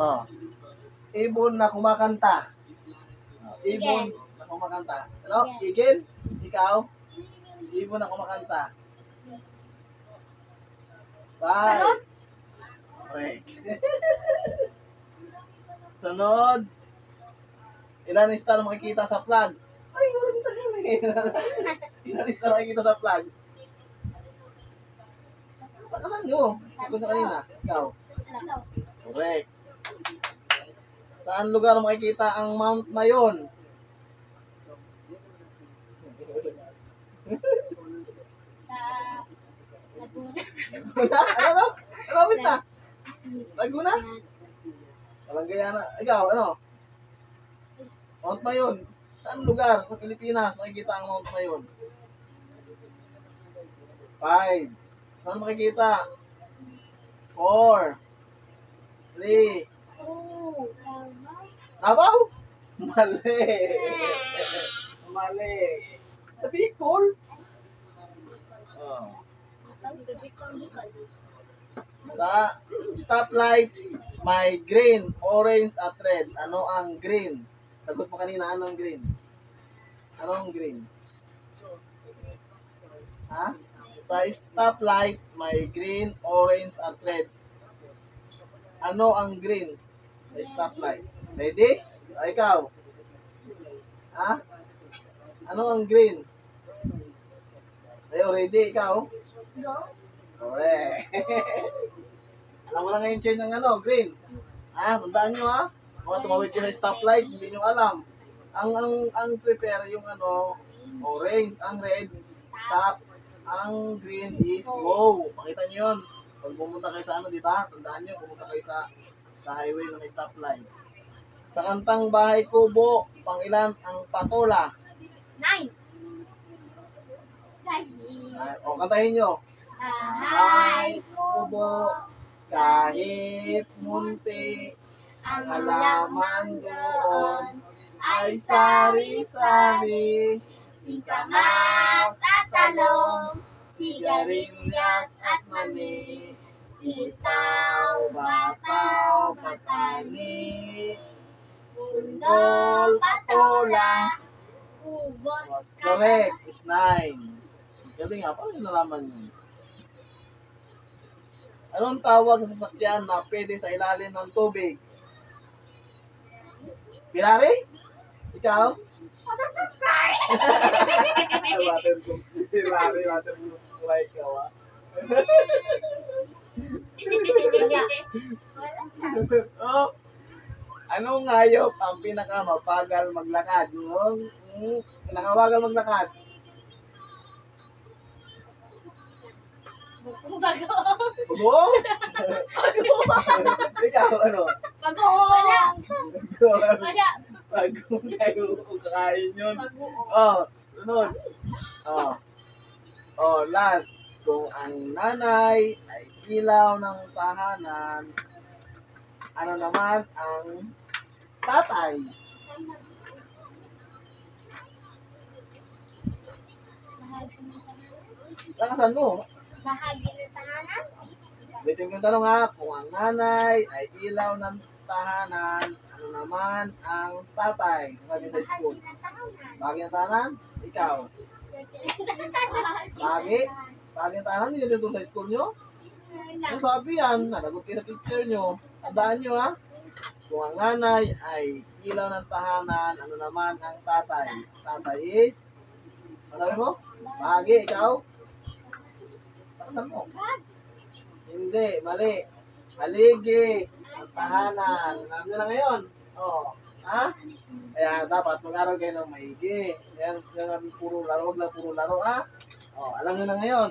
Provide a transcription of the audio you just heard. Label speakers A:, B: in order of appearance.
A: Oh. Ibon na kumakanta. Ibon na kumakanta. Ano? Igel? Ikaw? Ibon na kumakanta. 5. Correct. Sunod. Ilan star makikita sa flag? Ay, wala kita Ilan star makikita sa flag? Takasan nyo. Sagot na kanina. Ikaw. Correct. Saan lugar makikita ang Mount Mayon?
B: Sa Laguna.
A: Laguna? Ano? Malapit na. Laguna? Kalanggayana. Ikaw, ano? Mount Mayon. Saan lugar sa Pilipinas makikita ang Mount Mayon? 5. Saan makikita? 4. 3. Davao? Mali. Mali. Sa Bicol? Oh. Sa stoplight, may green, orange, at red. Ano ang green? Sagot mo kanina, ano ang green? Ano ang green? Ha? Sa stoplight, may green, orange, at red. Ano ang green? Sa stoplight. Ready? O, ikaw? Ha? Ano ang green? Ayo, ready? Ikaw?
B: Go.
A: Correct. Alam mo na ngayon chain ng ano, green. Tandaan nyo ha. Mga tumawid ko sa stoplight, hindi nyo alam. Ang prepare yung ano, orange, ang red, stop. Ang green is go. Makita nyo yun. Pag pumunta kayo sa ano, di ba? Tandaan nyo, pumunta kayo sa highway na may stoplight. Sa kantang Bahay Kubo, pangilan ang patola?
B: 9.
A: O, kantahin nyo. Bahay Kubo, kahit munti, ang halaman doon ay sari-sari.
B: Singkamas at talong,
A: Sigarilyas at mani, sitaw, bataw, patani, sundol, patola.
B: ubos,
A: Correct. It's 9. Galing nga. Paano yung nalaman yun? Anong tawag sa sasakyan na pwede sa ilalim ng tubig? Pirari? Ikaw?
B: Butterfly.
A: Pirari, waterfly ka wa. Oh, anong hayop ang pinakamabagal maglakad? Yung pinakamabagal maglakad?
B: Bago.
A: Bubong? Ikaw, ano?
B: Bago. Wala. Wala.
A: Bagong kayo kakain yun.
B: Bago.
A: Oh, sunod. Oh, last. Kung ang nanay ay ilaw ng tahanan, ano naman ang tatay? Lakasan mo.
B: Bahagi ng tahanan.
A: Bitin yung tanong ha, kung ang nanay ay ilaw ng tahanan, ano naman ang tatay? Sabi sa school.
B: Bahagi ng tahanan.
A: Bahagi ng tahanan? Ikaw. Bahagi? Bahagi ng tahanan, hindi dito sa school nyo? Ano sabi yan? Nalagot kayo sa teacher nyo. Tandaan nyo ha? Kung ang nanay ay ilaw ng tahanan, ano naman ang tatay? Tatay is? Ano sabi mo? Bahagi, ikaw? Tandaan mo. Hindi, mali. Haligi. Ang tahanan. Alam nyo na ngayon? Oo. Ha? Kaya dapat mag-aral kayo ng maigi. Yan puro laro. Huwag lang puro laro, ha? Alam nyo na ngayon.